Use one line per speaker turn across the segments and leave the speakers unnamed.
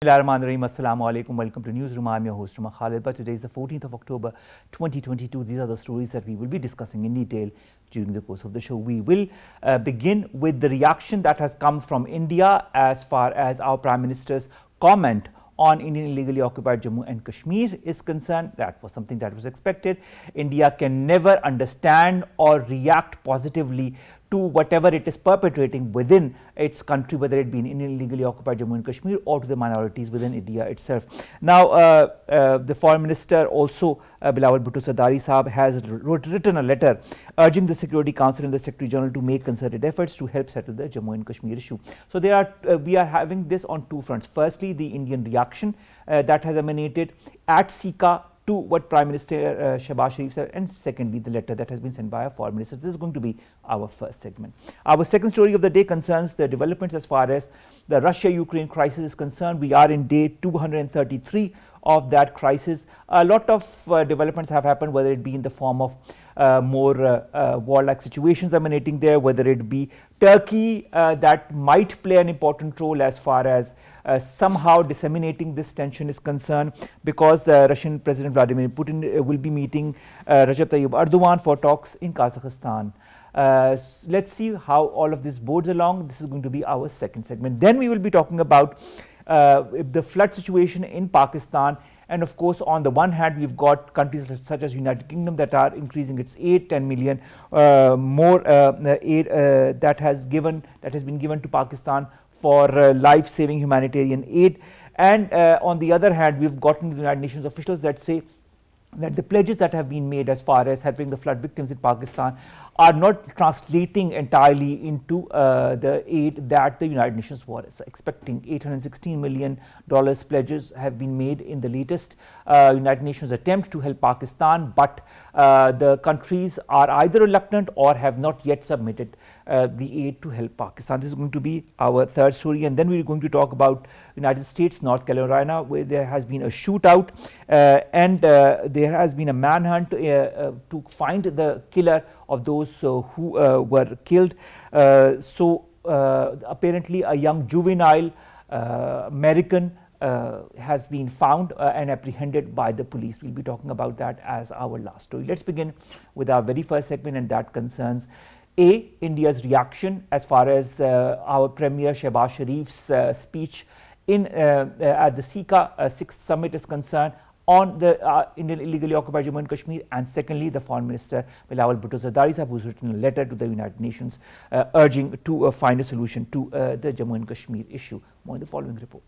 Assalamu alaikum. Welcome to Newsroom. I'm your host, Omar Khalid But. Today is the 14th of October 2022. These are the stories that we will be discussing in detail during the course of the show. We will begin with the reaction that has come from India as far as our Prime Minister's comment on Indian illegally occupied Jammu and Kashmir is concerned. That was something that was expected. India can never understand or react positively to whatever it is perpetrating within its country, whether it be in Indian illegally occupied Jammu and Kashmir or to the minorities within India itself. Now, the Foreign Minister also, Bilawal Bhutto Zardari Sahab, has written a letter urging the Security Council and the Secretary General to make concerted efforts to help settle the Jammu and Kashmir issue. So, we are having this on two fronts. Firstly, the Indian reaction that has emanated at CICA to what Prime Minister Shehbaz Sharif said, and secondly the letter that has been sent by our Foreign Minister. This is going to be our first segment. Our second story of the day concerns the developments as far as the Russia-Ukraine crisis is concerned. We are in day 233 of that crisis. A lot of developments have happened, whether it be in the form of more warlike situations emanating there, whether it be Turkey that might play an important role as far as somehow disseminating this tension is concerned, because Russian President Vladimir Putin will be meeting Recep Tayyip Erdogan for talks in Kazakhstan. Let's see how all of this bodes along. This is going to be our second segment. Then we will be talking about the flood situation in Pakistan. And of course, on the one hand, we've got countries such as United Kingdom that are increasing its aid, 10 million more aid that has been given to Pakistan for life-saving humanitarian aid. And on the other hand, we've gotten the United Nations officials that say that the pledges that have been made as far as helping the flood victims in Pakistan are not translating entirely into the aid that the United Nations was expecting. $816 million pledges have been made in the latest United Nations attempt to help Pakistan, but the countries are either reluctant or have not yet submitted the aid to help Pakistan. This is going to be our third story, and then we're going to talk about United States, North Carolina, where there has been a shootout and there has been a manhunt to find the killer of those who were killed. Apparently a young juvenile American has been found and apprehended by the police. We'll be talking about that as our last story. Let's begin with our very first segment, and that concerns India's reaction as far as our Premier Shehbaz Sharif's speech at the CICA 6th summit is concerned on the Indian illegally occupied Jammu and Kashmir, and secondly the Foreign Minister Bilawal Bhutto Zardari Sahab, who's written a letter to the United Nations urging to find a solution to the Jammu and Kashmir issue. More in the following report.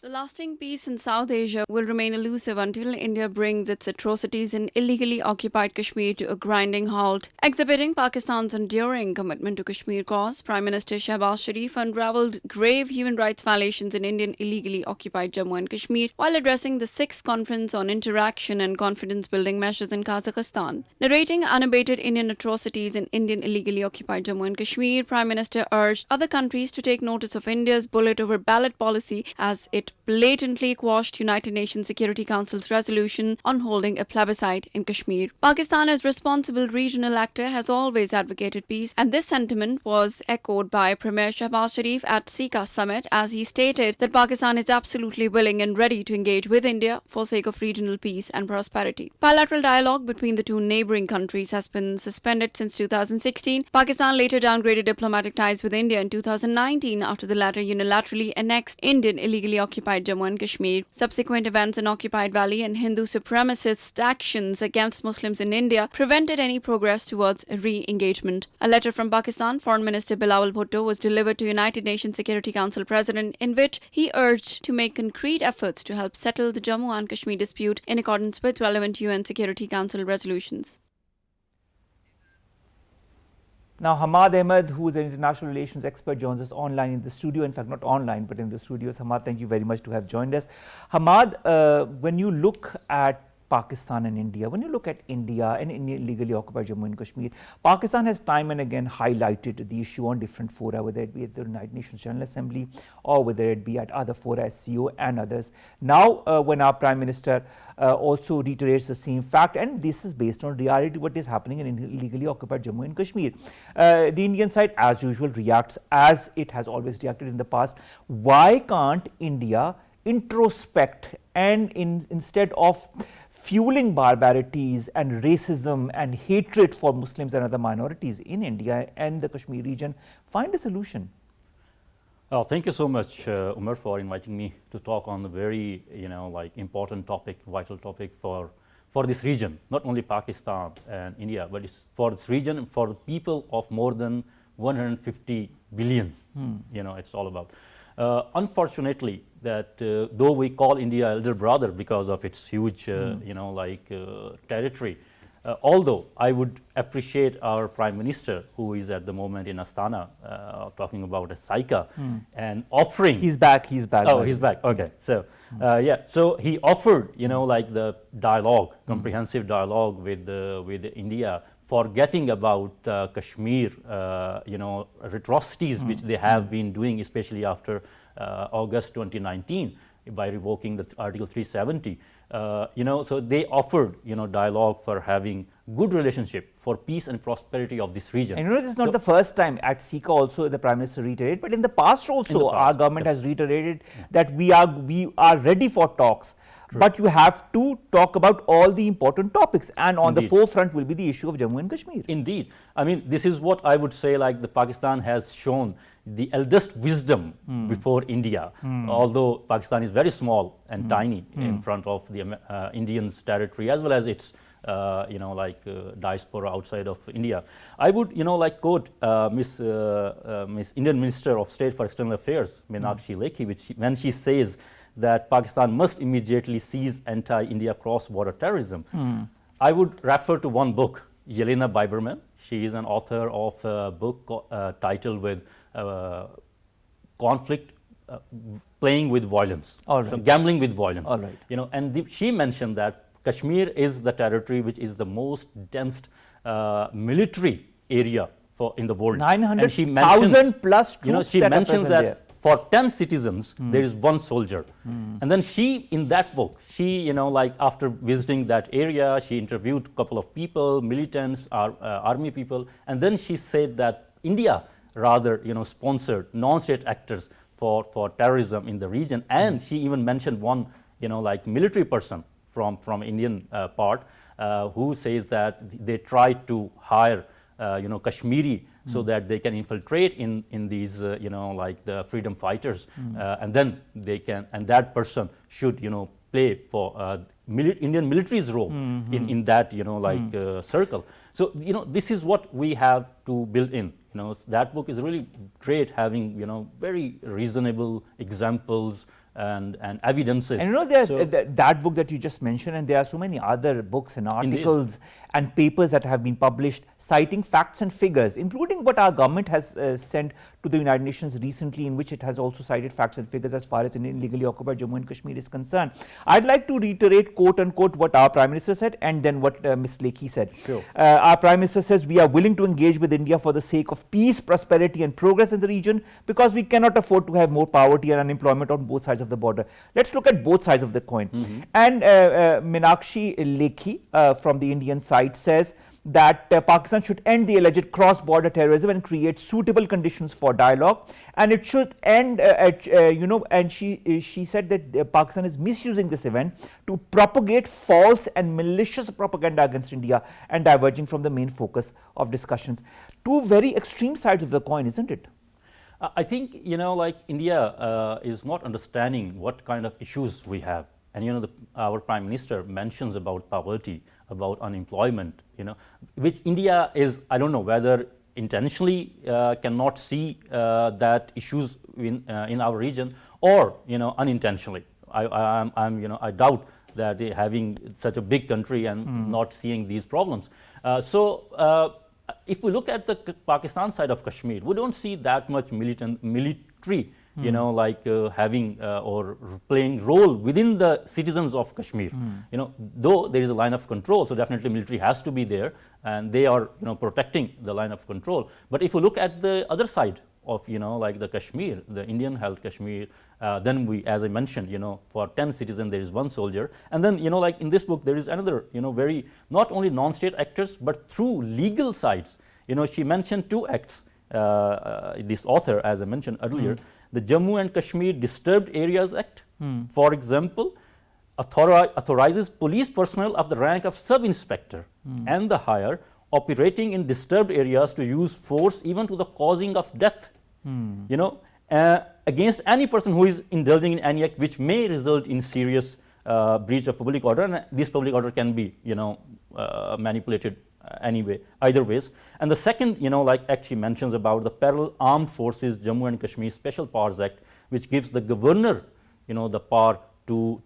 The lasting peace in South Asia will remain elusive until India brings its atrocities in illegally occupied Kashmir to a grinding halt. Exhibiting Pakistan's enduring commitment to Kashmir cause, Prime Minister Shehbaz Sharif unravelled grave human rights violations in Indian illegally occupied Jammu and Kashmir while addressing the 6th Conference on Interaction and Confidence-Building Measures in Kazakhstan. Narrating unabated Indian atrocities in Indian illegally occupied Jammu and Kashmir, Prime Minister urged other countries to take notice of India's bullet over ballot policy as it blatantly quashed United Nations Security Council's resolution on holding a plebiscite in Kashmir. Pakistan, as responsible regional actor, has always advocated peace, and this sentiment was echoed by Premier Shehbaz Sharif at CICA summit, as he stated that Pakistan is absolutely willing and ready to engage with India for sake of regional peace and prosperity. Bilateral dialogue between the two neighbouring countries has been suspended since 2016. Pakistan later downgraded diplomatic ties with India in 2019 after the latter unilaterally annexed Indian illegally occupied Jammu and Kashmir. Subsequent events in occupied valley and Hindu supremacist actions against Muslims in India prevented any progress towards re-engagement. A letter from Pakistan Foreign Minister Bilawal Bhutto was delivered to United Nations Security Council President, in which he urged to make concrete efforts to help settle the Jammu and Kashmir dispute in accordance with relevant UN Security Council resolutions.
Now, Ahmad, who is an international relations expert, joins us online in the studio. In fact, not online, but in the studios. Ahmad, thank you very much to have joined us. Ahmad, when you look at Pakistan and India, when you look at India and illegally occupied Jammu and Kashmir, Pakistan has time and again highlighted the issue on different fora, whether it be at the United Nations General Assembly or whether it be at other fora, SCO and others. Now, when our Prime Minister also reiterates the same fact, and this is based on reality, what is happening in illegally occupied Jammu and Kashmir. The Indian side, as usual, reacts as it has always reacted in the past. Why can't India introspect and instead of fueling barbarities and racism and hatred for Muslims and other minorities in India and the Kashmir region, find a solution?
Thank you so much, Umar, for inviting me to talk on a very, important topic, vital topic for this region, not only Pakistan and India, but it's for this region, for the people of more than 150 billion, it's all about. Unfortunately, that though we call India elder brother because of its huge, territory, although I would appreciate our Prime Minister, who is at the moment in Astana, talking about a CICA and offering.
He's back.
Oh, he's back. Okay. So, so he offered, the dialogue, comprehensive dialogue with India, forgetting about Kashmir, atrocities which they have been doing, especially after August 2019 by revoking the Article 370. So they offered, dialogue for having good relationship for peace and prosperity of this region.
And this is not the first time. At CICA also the Prime Minister reiterated, but in the past also our government has reiterated that we are ready for talks. True. But you have to talk about all the important topics, and on the forefront will be the issue of Jammu and Kashmir.
Indeed. I mean, this is what I would say, like the Pakistan has shown the eldest wisdom before India, although Pakistan is very small and tiny in front of the Indians' territory as well as its diaspora outside of India. I would, quote Miss Indian Minister of State for External Affairs, Meenakshi Lekhi, when she says that Pakistan must immediately seize anti-India cross-border terrorism. I would refer to one book, Yelena Biberman. She is an author of a book titled with Conflict, Playing with Violence, so gambling with violence.
All right.
And she mentioned that Kashmir is the territory which is the most dense military area in the world.
900,000 plus troops.
She mentions that
there.
For 10 citizens, there is one soldier. And then she, in that book, she, after visiting that area, she interviewed a couple of people, militants, army people, and then she said that India rather, sponsored non-state actors for terrorism in the region. And she even mentioned one, military person from Indian part who says that they tried to hire, Kashmiri so that they can infiltrate in these, the freedom fighters, and then they can, and that person should, play for Indian military's role in that, circle. So, this is what we have to build in. That book is really great, having, very reasonable examples and evidences.
And that book that you just mentioned, and there are so many other books and articles and papers that have been published citing facts and figures, including what our government has sent to the United Nations recently, in which it has also cited facts and figures as far as in illegally occupied Jammu and Kashmir is concerned. I'd like to reiterate, quote unquote, what our Prime Minister said and then what Ms. Lekhi said.
Sure.
Our Prime Minister says we are willing to engage with India for the sake of peace, prosperity and progress in the region, because we cannot afford to have more poverty and unemployment on both sides of the border. Let's look at both sides of the coin. And Meenakshi Lekhi from the Indian side says that Pakistan should end the alleged cross-border terrorism and create suitable conditions for dialogue, and it should end and she said that Pakistan is misusing this event to propagate false and malicious propaganda against India and diverging from the main focus of discussions. Two very extreme sides of the coin, isn't it?
I think, India is not understanding what kind of issues we have. And, our Prime Minister mentions about poverty, about unemployment, which India is, I don't know whether intentionally cannot see that issues in our region or, unintentionally. I doubt that they having such a big country and not seeing these problems. If we look at the Pakistan side of Kashmir, we don't see that much military you know, like having or playing role within the citizens of Kashmir. You know, though there is a line of control, so definitely military has to be there, and they are, you know, protecting the line of control. But if you look at the other side of, you know, like the Kashmir, the Indian held Kashmir, then we, as I mentioned, you know, for 10 citizens there is 1 soldier. And then, you know, like in this book there is another, you know, very, not only non-state actors, but through legal sides. You know, she mentioned 2 acts, this author, as I mentioned earlier, the Jammu and Kashmir Disturbed Areas Act, for example, authorizes police personnel of the rank of sub-inspector and the higher operating in disturbed areas to use force even to the causing of death, you know, against any person who is indulging in any act which may result in serious breach of public order, and this public order can be, you know, manipulated anyway, either ways. And the second, you know, like act she mentions about the Parallel Armed Forces Jammu and Kashmir Special Powers Act, which gives the governor, you know, the power to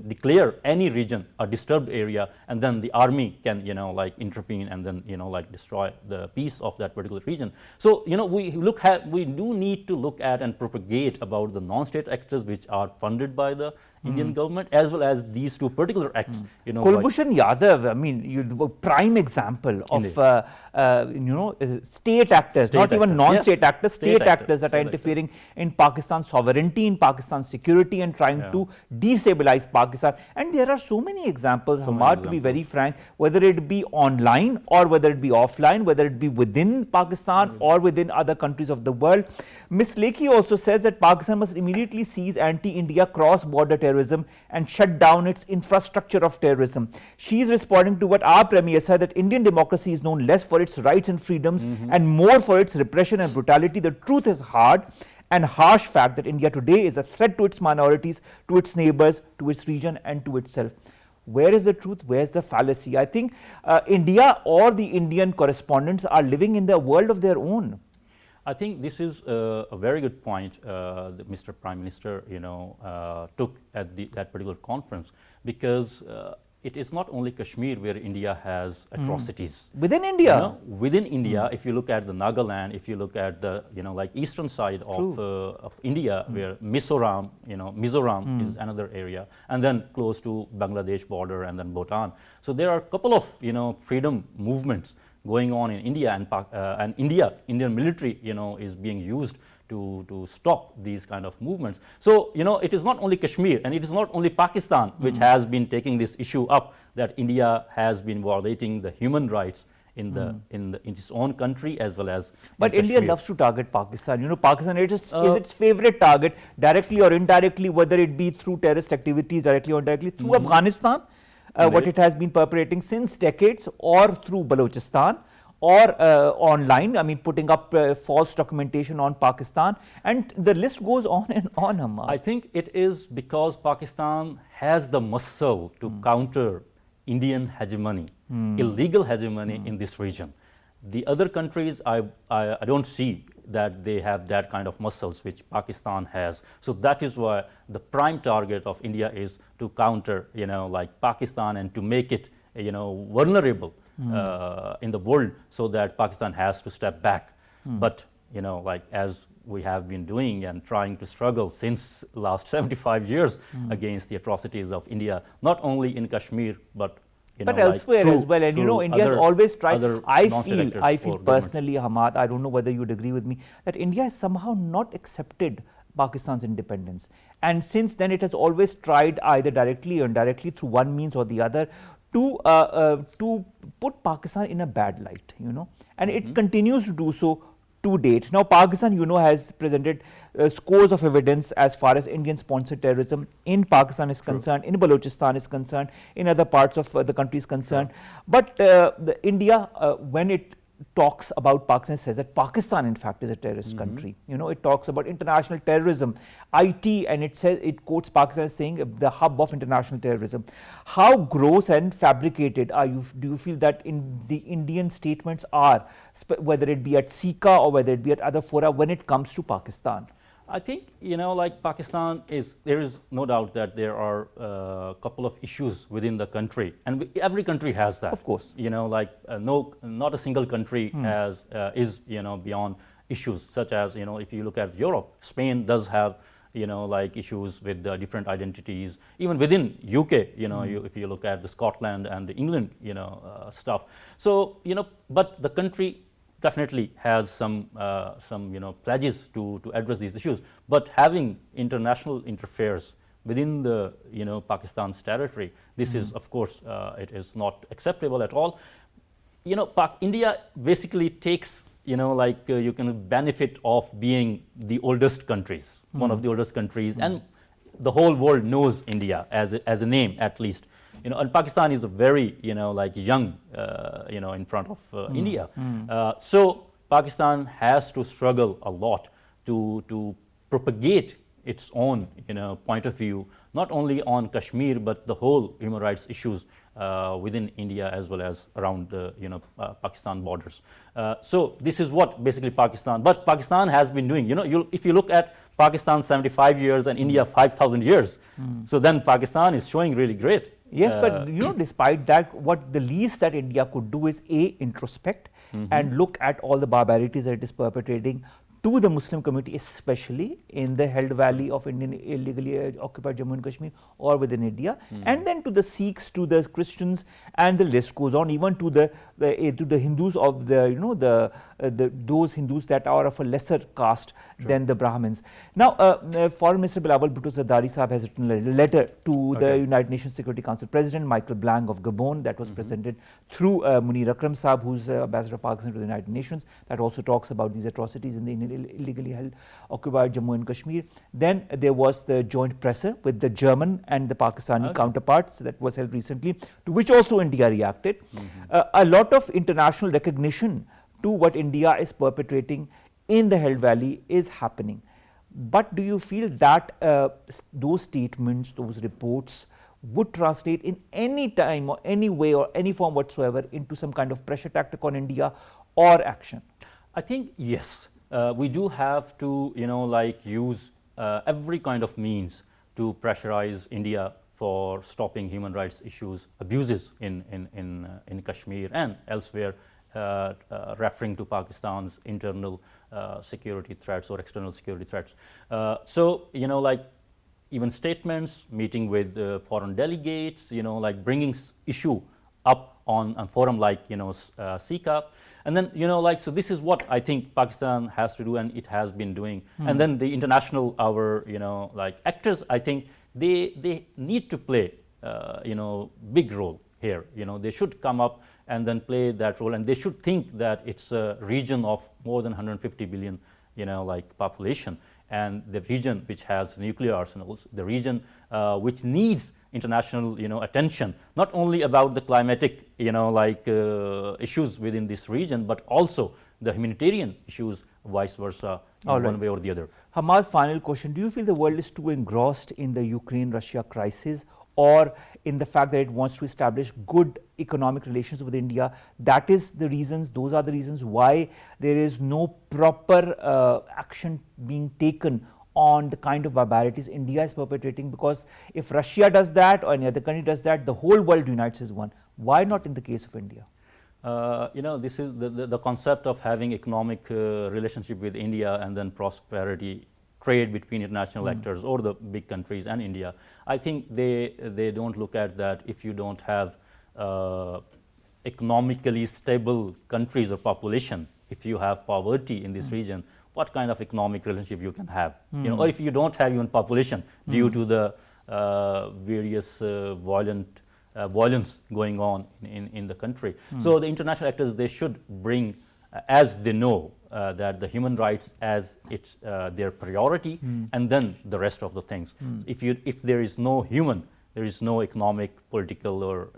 declare any region a disturbed area, and then the army can, you know, like intervene and then, you know, like destroy the peace of that particular region. So, you know, we do need to look at and propagate about the non-state actors which are funded by the Indian government, as well as these 2 particular acts. You know,
Kulbhushan Yadav, I mean, the prime example of you know, state actors, not even non-state actors, state actors that are interfering in Pakistan's sovereignty, in Pakistan's security, and trying to destabilize Pakistan. And there are so many examples, Hammad, to be very frank, whether it be online or whether it be offline, whether it be within Pakistan or within other countries of the world. Ms. Lekhi also says that Pakistan must immediately seize anti-India cross-border terrorism and shut down its infrastructure of terrorism. She is responding to what our Premier said, that Indian democracy is known less for its rights and freedoms and more for its repression and brutality. The truth is hard and harsh fact that India today is a threat to its minorities, to its neighbors, to its region and to itself. Where is the truth? Where is the fallacy? I think India or the Indian correspondents are living in a world of their own.
I think this is a very good point that Mr. Prime Minister, you know, took at that particular conference, because it is not only Kashmir where India has atrocities.
Within India?
You know, within India, if you look at the Nagaland, if you look at the, you know, like eastern side of India, where Mizoram, you know, Mizoram is another area, and then close to Bangladesh border and then Bhutan. So there are a couple of, you know, freedom movements going on in India, and Indian military, you know, is being used to stop these kind of movements. So, you know, it is not only Kashmir and it is not only Pakistan which has been taking this issue up, that India has been violating the human rights in its own country as well as.
But India loves to target Pakistan. You know, Pakistan is its favorite target, directly or indirectly, whether it be through terrorist activities, directly or indirectly, through Afghanistan, what it has been perpetrating since decades, or through Balochistan, or online, I mean, putting up false documentation on Pakistan, and the list goes on and on, Hammad.
I think it is because Pakistan has the muscle to counter Indian hegemony, illegal hegemony in this region. The other countries, I don't see that they have that kind of muscles which Pakistan has. So that is why the prime target of India is to counter, you know, like Pakistan, and to make it, you know, vulnerable in the world, so that Pakistan has to step back. But, you know, like as we have been doing and trying to struggle since last 75 years against the atrocities of India, not only in Kashmir, but
elsewhere as well. And you know, India has always tried. I feel personally, Ahmad, I don't know whether you'd agree with me, that India has somehow not accepted Pakistan's independence. And since then, it has always tried, either directly or indirectly, through one means or the other, to put Pakistan in a bad light, you know. And it continues to do so to date. Now, Pakistan, you know, has presented scores of evidence as far as Indian-sponsored terrorism in Pakistan is concerned, in Balochistan is concerned, in other parts of the country is concerned. But India, when it talks about Pakistan, says that Pakistan, in fact, is a terrorist country. You know, it talks about international terrorism, IT, and it says, it quotes Pakistan as saying the hub of international terrorism. How gross and fabricated are you? Do you feel that in the Indian statements are, whether it be at CICA or whether it be at other fora, when it comes to Pakistan?
I think, you know, like Pakistan there is no doubt that there are a couple of issues within the country, and every country has that.
Of course.
You know, like not a single country is, you know, beyond issues, such as, if you look at Europe, Spain does have, like issues with different identities. Even within UK, if you look at the Scotland and the England, stuff. So, but the country definitely has some pledges to address these issues. But having international interference within the, Pakistan's territory, this is, of course, it is not acceptable at all. India basically takes, you can benefit of being the oldest countries, one of the oldest countries, and the whole world knows India as a name, at least. And Pakistan is a very, young, in front of India. So Pakistan has to struggle a lot to propagate its own, point of view, not only on Kashmir, but the whole human rights issues within India as well as around the, Pakistan borders. So this is what basically but Pakistan has been doing. If you look at Pakistan 75 years and India 5,000 years, so then Pakistan is showing really great.
Yes, but despite that, what the least that India could do is introspect and look at all the barbarities that it is perpetrating to the Muslim community, especially in the held valley of Indian illegally occupied Jammu and Kashmir or within India, and then to the Sikhs, to the Christians, and the list goes on, even to the Hindus of those Hindus that are of a lesser caste than the Brahmins. Now, Foreign Minister Bilawal Bhutto Zardari Sahab has written a letter to the United Nations Security Council President Michael Blanc of Gabon that was presented through Munir Akram Sahab, who's Ambassador of Pakistan to the United Nations, that also talks about these atrocities in the illegally held occupied Jammu and Kashmir. Then there was the joint presser with the German and the Pakistani counterparts that was held recently, to which also India reacted. A lot of international recognition to what India is perpetrating in the held valley is happening. But do you feel that those statements, those reports would translate in any time or any way or any form whatsoever into some kind of pressure tactic on India or action?
I think yes. We do have to, use every kind of means to pressurize India for stopping human rights issues, abuses in Kashmir and elsewhere, referring to Pakistan's internal security threats or external security threats. So, even statements, meeting with foreign delegates, bringing issue up on a forum like, CICA. And then, so this is what I think Pakistan has to do, and it has been doing. And then the international, actors, I think they need to play, big role here. They should come up and then play that role, and they should think that it's a region of more than 150 billion, population, and the region which has nuclear arsenals, the region which needs international, attention, not only about the climatic, issues within this region, but also the humanitarian issues, vice versa, one way or the other.
Hammad, final question. Do you feel the world is too engrossed in the Ukraine-Russia crisis, or in the fact that it wants to establish good economic relations with India? That is the reasons, those are the reasons why there is no proper action being taken on the kind of barbarities India is perpetrating, because if Russia does that or any other country does that, the whole world unites as one. Why not in the case of India?
This is the concept of having economic relationship with India and then prosperity, trade between international actors or the big countries and India. I think they don't look at that. If you don't have economically stable countries or population, if you have poverty in this region, what kind of economic relationship you can have, or if you don't have even population due to the various violence going on in the country. So the international actors, they should bring, as they know that the human rights as it's their priority, and then the rest of the things. If there is no human, there is no economic, political, or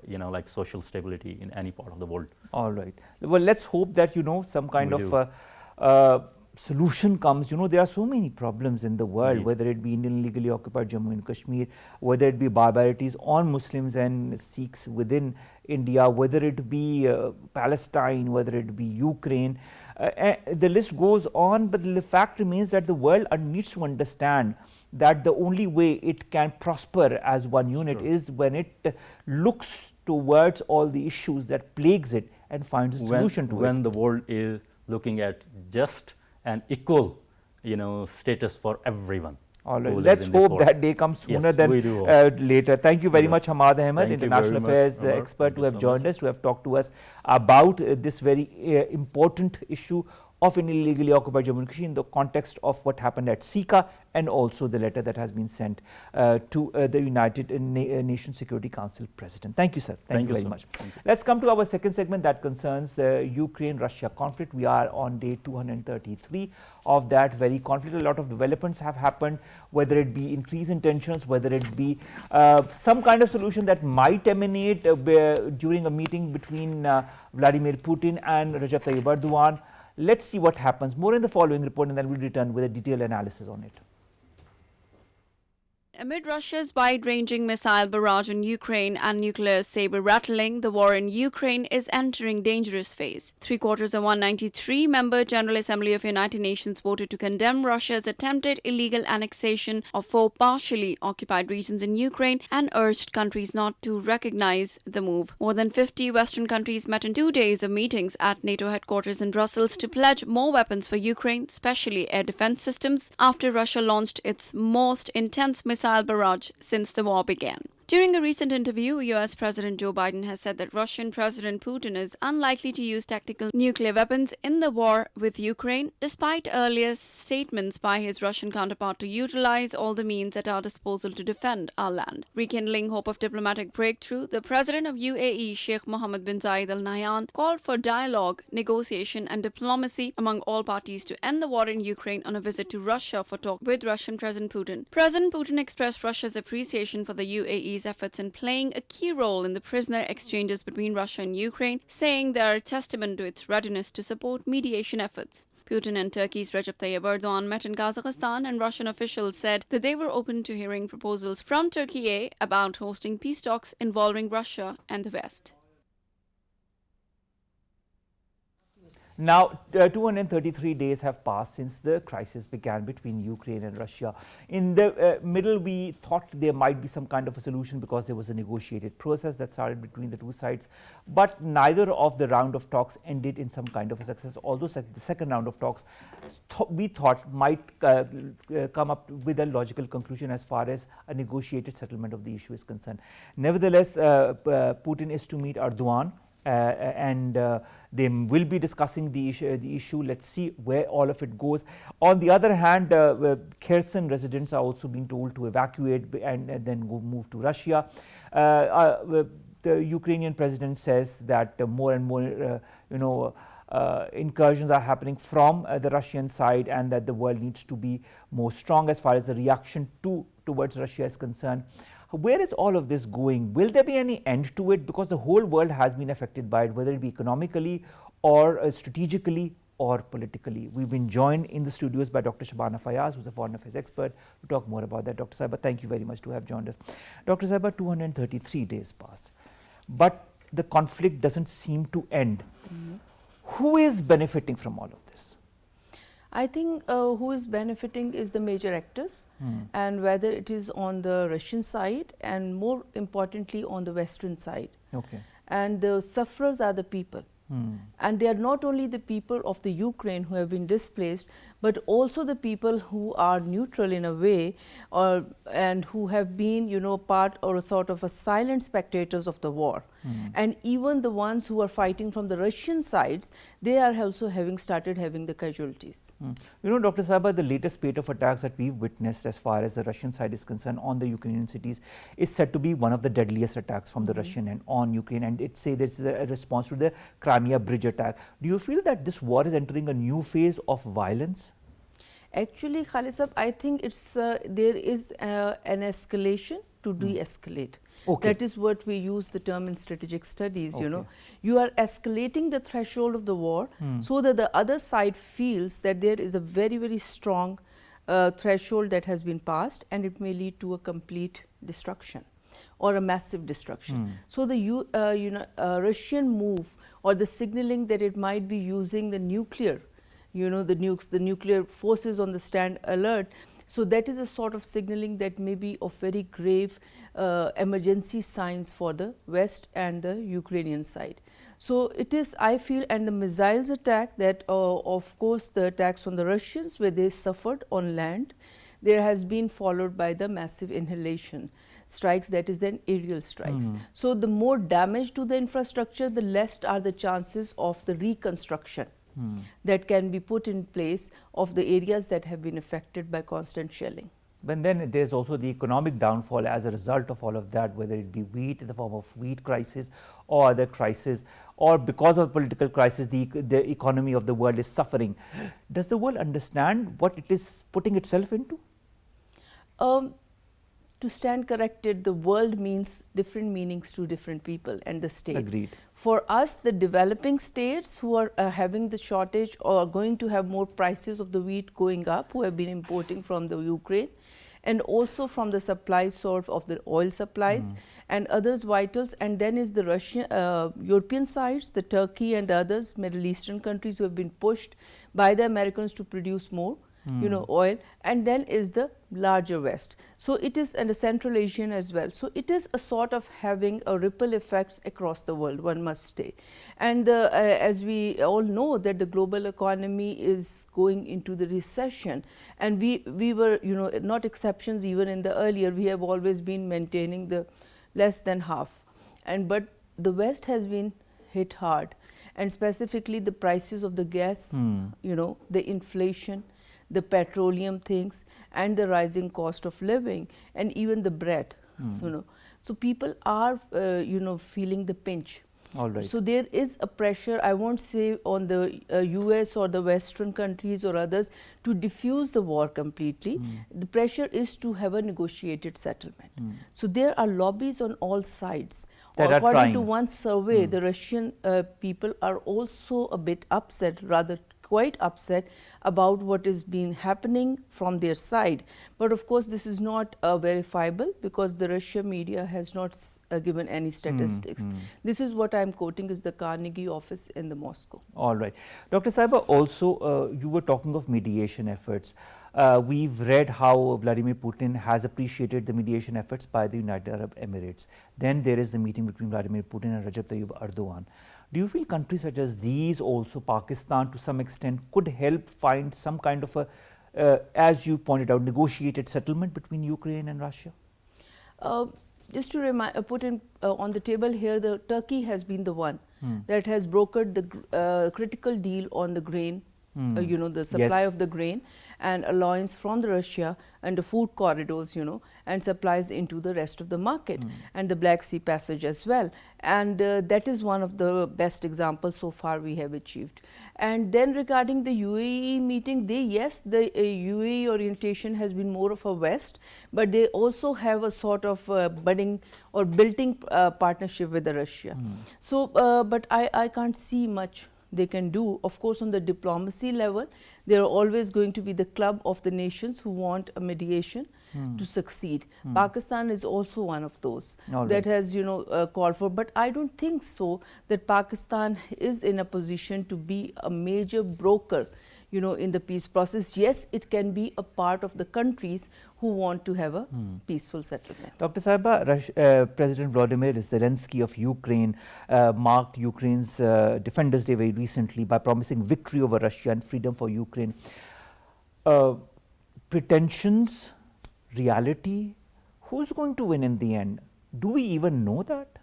social stability in any part of the world.
All right. Well, let's hope that some kind of solution comes. There are so many problems in the world, whether it be Indian illegally occupied Jammu and Kashmir, whether it be barbarities on Muslims and Sikhs within India, whether it be Palestine, whether it be Ukraine. The list goes on, but the fact remains that the world needs to understand that the only way it can prosper as one unit is when it looks towards all the issues that plagues it and finds a solution to it.
When the world is looking at just and equal, status for everyone.
All right,
who lives
let's
in this
hope
world.
that day comes sooner
Yes,
than
we do.
later. Thank you very much, Hammad Ahmad,
Thank you
international
very much,
affairs
Omar.
expert,
Thank
who
you
have
so
joined
much.
us, who have talked to us about this very important issue of an illegally occupied Jammu Kashmir in the context of what happened at CICA and also the letter that has been sent to the United Nations Security Council President. Thank you, sir. Thank you very much. Let's come to our second segment that concerns the Ukraine-Russia conflict. We are on day 233 of that very conflict. A lot of developments have happened, whether it be increase in tensions, whether it be some kind of solution that might emanate during a meeting between Vladimir Putin and Recep Tayyip Erdogan. Let's see what happens. More in the following report, and then we'll return with a detailed analysis on it.
Amid Russia's wide-ranging missile barrage on Ukraine and nuclear saber-rattling, the war in Ukraine is entering dangerous phase. Three-quarters of 193-member General Assembly of United Nations voted to condemn Russia's attempted illegal annexation of 4 partially occupied regions in Ukraine and urged countries not to recognize the move. More than 50 Western countries met in 2 days of meetings at NATO headquarters in Brussels to pledge more weapons for Ukraine, especially air defense systems, after Russia launched its most intense missile barrage since the war began. During a recent interview, U.S. President Joe Biden has said that Russian President Putin is unlikely to use tactical nuclear weapons in the war with Ukraine, despite earlier statements by his Russian counterpart to utilize all the means at our disposal to defend our land. Rekindling hope of diplomatic breakthrough, the President of UAE, Sheikh Mohammed bin Zayed Al Nahyan, called for dialogue, negotiation and diplomacy among all parties to end the war in Ukraine on a visit to Russia for talk with Russian President Putin. President Putin expressed Russia's appreciation for the UAE's efforts in playing a key role in the prisoner exchanges between Russia and Ukraine, saying they are a testament to its readiness to support mediation efforts. Putin and Turkey's Recep Tayyip Erdogan met in Kazakhstan, and Russian officials said that they were open to hearing proposals from Turkey about hosting peace talks involving Russia and the West.
Now, 233 days have passed since the crisis began between Ukraine and Russia. In the middle, we thought there might be some kind of a solution because there was a negotiated process that started between the two sides. But neither of the round of talks ended in some kind of a success, although the second round of talks we thought might come up with a logical conclusion as far as a negotiated settlement of the issue is concerned. Nevertheless, Putin is to meet Erdogan. And they will be discussing the issue. Let's see where all of it goes. On the other hand, Kherson residents are also being told to evacuate and then move to Russia. The Ukrainian president says that more and more, incursions are happening from the Russian side, and that the world needs to be more strong as far as the reaction towards Russia is concerned. Where is all of this going? Will there be any end to it? Because the whole world has been affected by it, whether it be economically or strategically or politically. We've been joined in the studios by Dr. Shabana Fayyaz, who's a foreign affairs expert, to talk more about that. Dr. Saiba, thank you very much to have joined us. Dr. Saiba, 233 days passed, but the conflict doesn't seem to end. Who is benefiting from all of this?
I think who is benefiting is the major actors, and whether it is on the Russian side and more importantly on the Western side.
Okay.
And the sufferers are the people. And they are not only the people of the Ukraine who have been displaced, but also the people who are neutral in a way, and who have been, part or a sort of a silent spectators of the war. And even the ones who are fighting from the Russian sides, they are also started having the casualties.
Dr. Saiba, the latest spate of attacks that we've witnessed as far as the Russian side is concerned on the Ukrainian cities is said to be one of the deadliest attacks from the Russian end on Ukraine, and it say this is a response to the Crimea bridge attack. Do you feel that this war is entering a new phase of violence?
Actually, Khalid Sahab, I think it's there is an escalation to de-escalate.
Okay.
That is what we use the term in strategic studies.
Okay.
You are escalating the threshold of the war so that the other side feels that there is a very, very strong threshold that has been passed, and it may lead to a complete destruction or a massive destruction. So the Russian move or the signaling that it might be using the nuclear, the nukes, the nuclear forces on the stand alert. So that is a sort of signaling that may be of very grave emergency signs for the West and the Ukrainian side. So it is, I feel, and the missiles attack that of course the attacks on the Russians where they suffered on land, there has been followed by the massive inhalation strikes, that is then aerial strikes. So the more damage to the infrastructure, the less are the chances of the reconstruction that can be put in place of the areas that have been affected by constant shelling.
But then there's also the economic downfall as a result of all of that, whether it be wheat in the form of wheat crisis or other crisis, or because of political crisis, the economy of the world is suffering. Does the world understand what it is putting itself into?
To stand corrected, the world means different meanings to different people and the state.
Agreed.
For us, the developing states who are having the shortage or are going to have more prices of the wheat going up, who have been importing from the Ukraine, and also from the supply source of the oil supplies and others vitals, and then is the Russian, European sides, the Turkey and the others, Middle Eastern countries who have been pushed by the Americans to produce more. Oil, and then is the larger West. So it is, and the Central Asian as well. So it is a sort of having a ripple effects across the world, one must say. And as we all know that the global economy is going into the recession, and we were, not exceptions even in the earlier, we have always been maintaining the less than half. But the West has been hit hard, and specifically the prices of the gas, the inflation, the petroleum things, and the rising cost of living, and even the bread. So people are feeling the pinch.
All right.
So there is a pressure, I won't say on the US or the Western countries or others to diffuse the war completely. The pressure is to have a negotiated settlement. So there are lobbies on all sides. According to one survey, the Russian people are also a bit upset, rather quite upset about what is being happening from their side. But of course, this is not verifiable because the Russian media has not given any statistics. This is what I am quoting is the Carnegie office in the Moscow.
All right. Dr. Saiba, also you were talking of mediation efforts. We've read how Vladimir Putin has appreciated the mediation efforts by the United Arab Emirates. Then there is the meeting between Vladimir Putin and Recep Tayyip Erdogan. Do you feel countries such as these, also Pakistan to some extent, could help find some kind of a, as you pointed out, negotiated settlement between Ukraine and Russia?
Just to put in on the table here, the Turkey has been the one that has brokered the critical deal on the grain, the supply of the grain and allowance from the Russia and the food corridors, and supplies into the rest of the market and the Black Sea passage as well. And that is one of the best examples so far we have achieved. And then regarding the UAE meeting, the UAE orientation has been more of a West, but they also have a sort of budding or building partnership with the Russia. So, but I can't see much they can do. Of course, on the diplomacy level, there are always going to be the club of the nations who want a mediation to succeed. Pakistan is also one of those that has, called for. But I don't think so that Pakistan is in a position to be a major broker, in the peace process. Yes, it can be a part of the countries who want to have a peaceful settlement.
Dr. Saiba, President Volodymyr Zelensky of Ukraine marked Ukraine's Defenders Day very recently by promising victory over Russia and freedom for Ukraine. Pretensions, reality, who's going to win in the end? Do we even know that?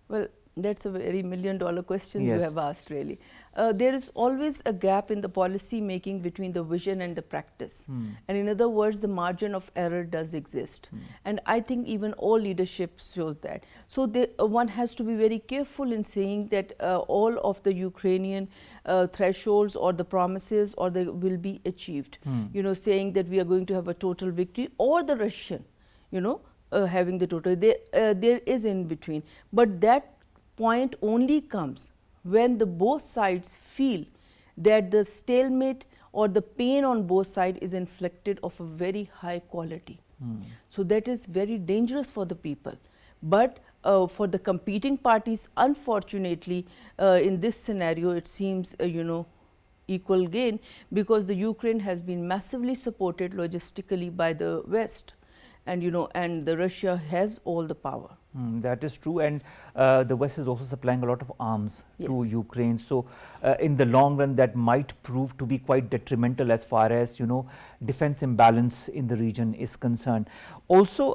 Well, that's a very million-dollar question you have asked, really. There is always a gap in the policy making between the vision and the practice. And in other words, the margin of error does exist. And I think even all leadership shows that. So one has to be very careful in saying that all of the Ukrainian thresholds or the promises or they will be achieved. Saying that we are going to have a total victory, or the Russian, having the total. There is in between. But that point only comes when the both sides feel that the stalemate or the pain on both sides is inflicted of a very high quality. So that is very dangerous for the people. But for the competing parties, unfortunately, in this scenario, it seems, equal gain, because the Ukraine has been massively supported logistically by the West, and and the Russia has all the power.
That is true, and the West is also supplying a lot of arms to
Yes.
Ukraine. So, in the long run, that might prove to be quite detrimental as far as defense imbalance in the region is concerned. Also,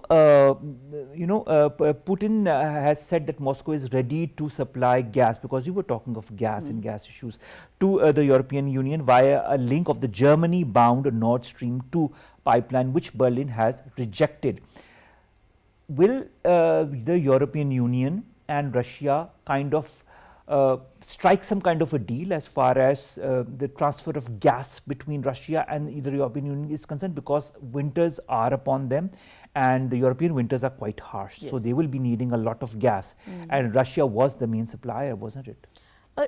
Putin has said that Moscow is ready to supply gas, because you were talking of gas and gas issues, to the European Union via a link of the Germany-bound Nord Stream 2 pipeline, which Berlin has rejected. Will the European Union and Russia kind of strike some kind of a deal as far as the transfer of gas between Russia and the European Union is concerned, because winters are upon them and the European winters are quite harsh.
Yes.
So they will be needing a lot of gas, and Russia was the main supplier, wasn't it?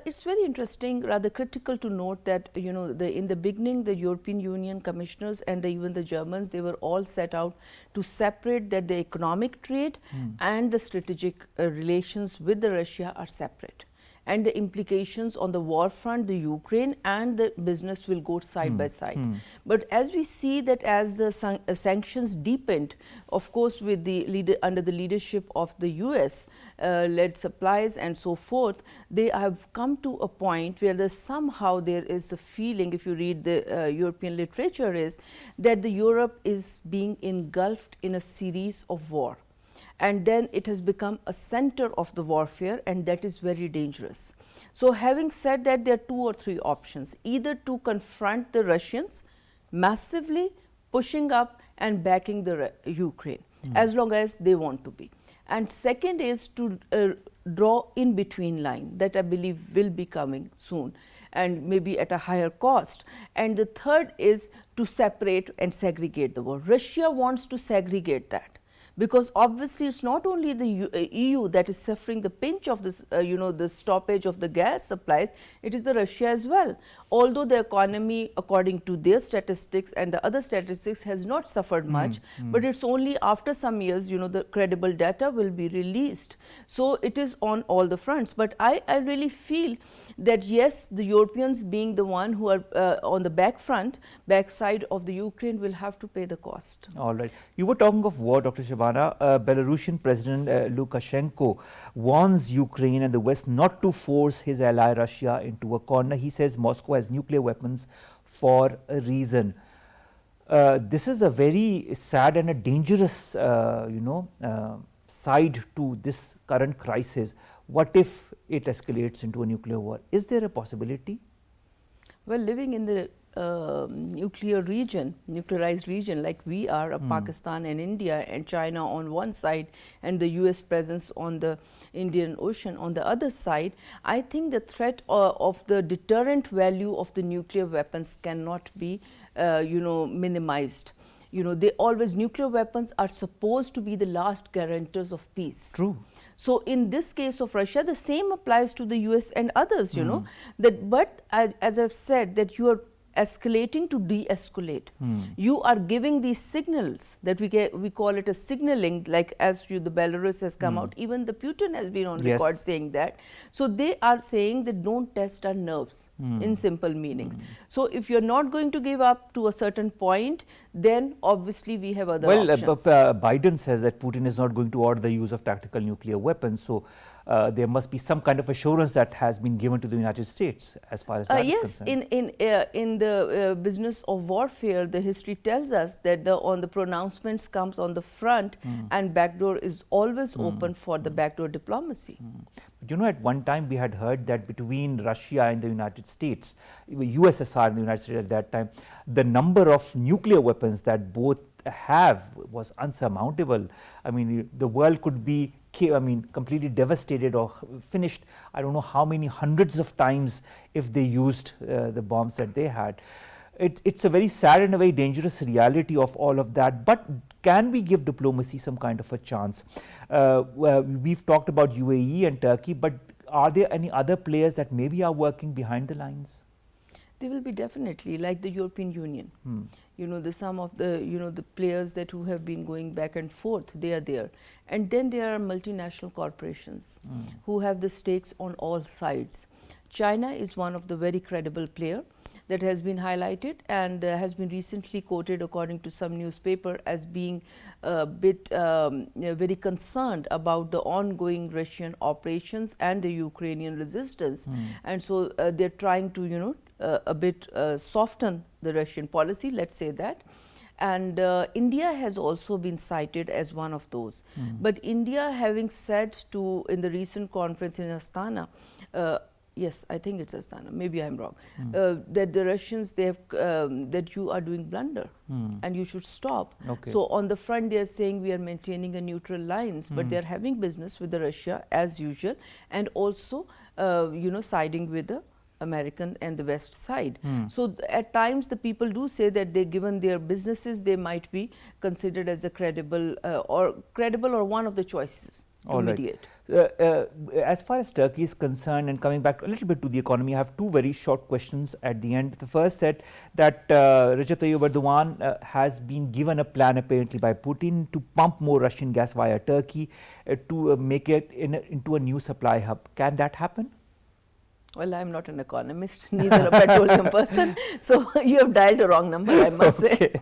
It's very interesting, rather critical to note that in the beginning the European Union commissioners and even the Germans, they were all set out to separate that the economic trade and the strategic relations with the Russia are separate, and the implications on the war front, the Ukraine and the business will go side by side. But as we see that as the sanctions deepened, of course with the under the leadership of the US led supplies and so forth, they have come to a point where somehow there is a feeling, if you read the European literature, is that the Europe is being engulfed in a series of war. And then it has become a center of the warfare, and that is very dangerous. So having said that, there are 2 or 3 options: either to confront the Russians massively, pushing up and backing the Ukraine as long as they want to be. And second is to draw in between line, that I believe will be coming soon and maybe at a higher cost. And the third is to separate and segregate the war. Russia wants to segregate that, because obviously it's not only the EU that is suffering the pinch of this, the stoppage of the gas supplies, it is the Russia as well. Although the economy, according to their statistics and the other statistics, has not suffered much, but it's only after some years, the credible data will be released. So it is on all the fronts. But I really feel that yes, the Europeans, being the one who are on the backside of the Ukraine, will have to pay the cost.
All right. You were talking of war, Dr. Shabana. Belarusian President Lukashenko warns Ukraine and the West not to force his ally Russia into a corner. He says Moscow has nuclear weapons for a reason. This is a very sad and a dangerous, side to this current crisis. What if it escalates into a nuclear war? Is there a possibility?
Well, living in the nuclearized region like we are, Pakistan and India and China on one side and the US presence on the Indian Ocean on the other side, I think the threat of the deterrent value of the nuclear weapons cannot be minimized. Nuclear weapons are supposed to be the last guarantors of peace.
True.
So in this case of Russia, the same applies to the US and others, but as I've said, that you are escalating to de-escalate. You are giving these signals that we call it a signaling, like as the Belarus has come out, even the Putin has been on record saying that. So they are saying that don't test our nerves in simple meanings. So if you're not going to give up to a certain point, then obviously we have other options.
Biden says that Putin is not going to order the use of tactical nuclear weapons. So there must be some kind of assurance that has been given to the United States as far as that is concerned.
Yes, in the business of warfare, the history tells us that on the pronouncements comes on the front, and backdoor is always open for the backdoor diplomacy.
But at one time we had heard that between Russia and the United States, USSR and the United States at that time, the number of nuclear weapons that both have was unsurmountable. I mean, the world could be completely devastated or finished, I don't know how many hundreds of times if they used the bombs that they had. It's a very sad and a very dangerous reality of all of that. But can we give diplomacy some kind of a chance? We've talked about UAE and Turkey, but are there any other players that maybe are working behind the lines?
They will be definitely, like the European Union. Some of the players who have been going back and forth, they are there. And then there are multinational corporations who have the stakes on all sides. China is one of the very credible player. that has been highlighted and has been recently quoted according to some newspaper as being a bit very concerned about the ongoing Russian operations and the Ukrainian resistance. And so they are trying to a bit soften the Russian policy, let's say that. And India has also been cited as one of those. But India, having said in the recent conference in Astana, yes, I think it's Astana, maybe I'm wrong, that the Russians, they have, that you are doing blunder and you should stop.
Okay.
So on the front they are saying we are maintaining a neutral lines, but they are having business with the Russia as usual, and also siding with the American and the West side. So at times the people do say that they, given their businesses, they might be considered as a credible or one of the choices to mediate.
As far as Turkey is concerned, and coming back a little bit to the economy, I have two very short questions at the end. The first said that Recep Tayyip Erdogan has been given a plan apparently by Putin to pump more Russian gas via Turkey to make it into a new supply hub. Can that happen?
Well, I am not an economist, neither a petroleum person, so you have dialed the wrong number, I must say.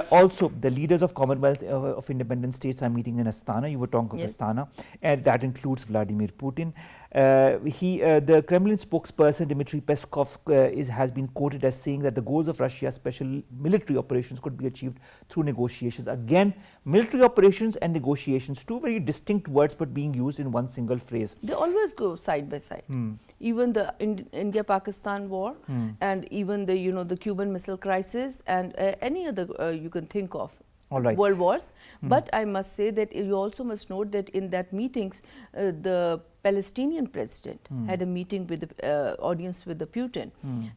Also, the leaders of Commonwealth of Independent States are meeting in Astana. You were talking of Astana, and that includes Vladimir Putin. The Kremlin spokesperson Dmitry Peskov has been quoted as saying that the goals of Russia's special military operations could be achieved through negotiations. Again, military operations and negotiations, two very distinct words but being used in one single phrase.
They always go side by side. Even the India-Pakistan war and even the the Cuban Missile Crisis and any other you can think of. World wars. But I must say that you also must note that in that meetings, the Palestinian president had a meeting with the audience with the Putin,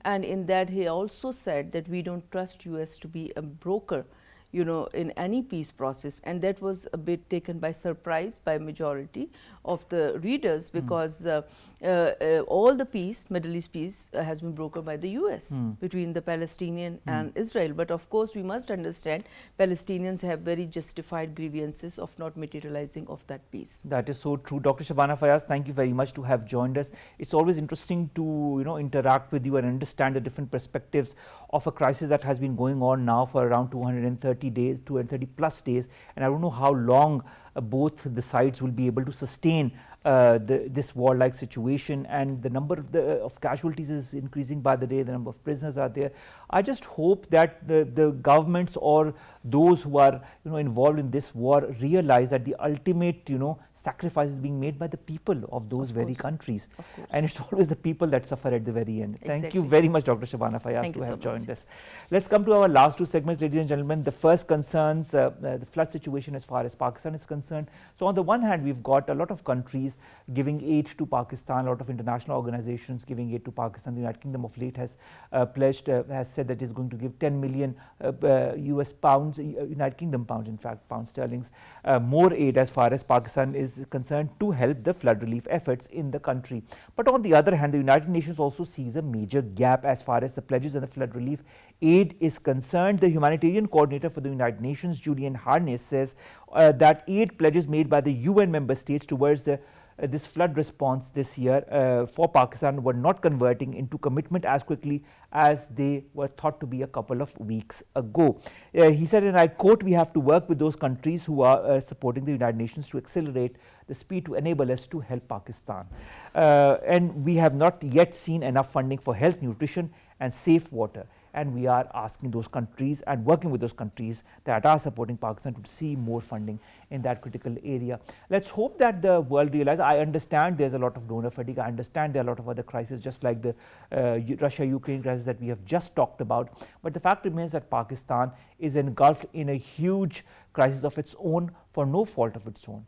and in that he also said that we don't trust US to be a broker in any peace process, and that was a bit taken by surprise by majority of the readers, because all the peace, Middle East peace, has been brokered by the US between the Palestinian and Israel. But of course, we must understand Palestinians have very justified grievances of not materializing of that peace.
That is so true. Dr. Shabana Fayyaz, thank you very much to have joined us. It's always interesting to interact with you and understand the different perspectives of a crisis that has been going on now for around 230 days, 230 plus days, and I don't know how long both the sides will be able to sustain this war-like situation, and the number of casualties is increasing by the day, the number of prisoners are there. I just hope that the governments or those who are involved in this war realize that the ultimate sacrifice is being made by the people of those very countries, and it's always the people that suffer at the very end.
Exactly.
Thank you very much, Dr. Shabana Fayyaz, to have joined us. Let's come to our last two segments, ladies and gentlemen. The first concerns the flood situation as far as Pakistan is concerned. So on the one hand, we've got a lot of countries giving aid to Pakistan, a lot of international organizations giving aid to Pakistan. The United Kingdom of late has pledged, has said that it's going to give 10 million US pounds, United Kingdom pounds, in fact, pound sterlings, more aid as far as Pakistan is concerned to help the flood relief efforts in the country. But on the other hand, the United Nations also sees a major gap as far as the pledges and the flood relief aid is concerned. The humanitarian coordinator for the United Nations, Julian Harness, says that aid pledges made by the UN member states towards this flood response this year for Pakistan were not converting into commitment as quickly as they were thought to be a couple of weeks ago. He said, and I quote, "We have to work with those countries who are supporting the United Nations to accelerate the speed to enable us to help Pakistan. And we have not yet seen enough funding for health, nutrition and safe water. And we are asking those countries and working with those countries that are supporting Pakistan to see more funding in that critical area." Let's hope that the world realizes. I understand there's a lot of donor fatigue. I understand there are a lot of other crises, just like the Russia-Ukraine crisis that we have just talked about. But the fact remains that Pakistan is engulfed in a huge crisis of its own for no fault of its own.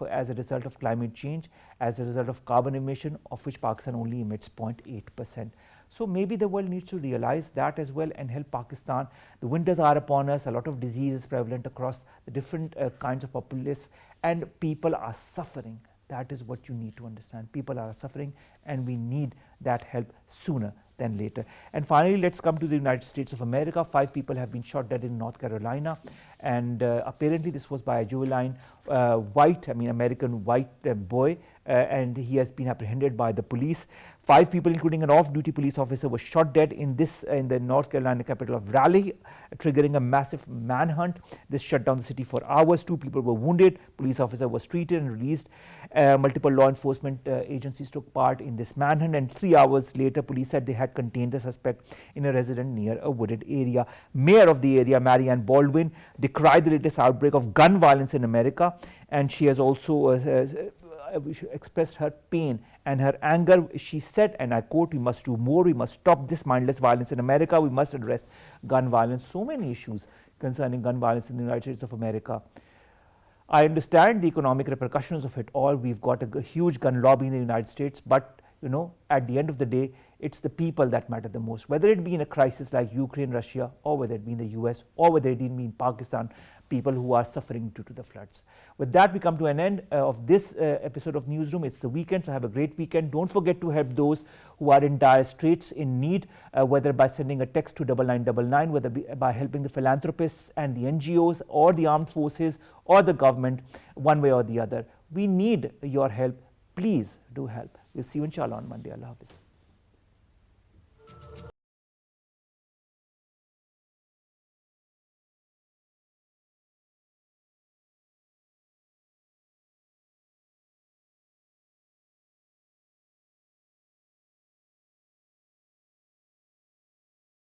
As a result of climate change, as a result of carbon emission, of which Pakistan only emits 0.8%. So maybe the world needs to realize that as well and help Pakistan. The winters are upon us, a lot of disease is prevalent across the different kinds of populace, and people are suffering. That is what you need to understand. People are suffering and we need that help sooner than later. And finally, let's come to the United States of America. 5 people have been shot dead in North Carolina, and apparently this was by a juvenile American white boy and he has been apprehended by the police. 5 people, including an off-duty police officer, were shot dead in the North Carolina capital of Raleigh, triggering a massive manhunt. This shut down the city for hours. 2 people were wounded. Police officer was treated and released. Multiple law enforcement agencies took part in this manhunt, and 3 hours later, police said they had contained the suspect in a residence near a wooded area. Mayor of the area, Marianne Baldwin, decried the latest outbreak of gun violence in America, and she has also expressed her pain and her anger. She said, and I quote, "We must do more, we must stop this mindless violence in America, we must address gun violence." So many issues concerning gun violence in the United States of America. I understand the economic repercussions of it all. We've got a huge gun lobby in the United States, but at the end of the day, it's the people that matter the most, whether it be in a crisis like Ukraine, Russia, or whether it be in the US, or whether it be in Pakistan, people who are suffering due to the floods. With that, we come to an end of this episode of Newsroom. It's the weekend, so have a great weekend. Don't forget to help those who are in dire straits, in need, whether by sending a text to 9999, whether by helping the philanthropists and the NGOs or the armed forces or the government, one way or the other. We need your help. Please do help. We'll see you inshallah on Monday. Allah Hafiz.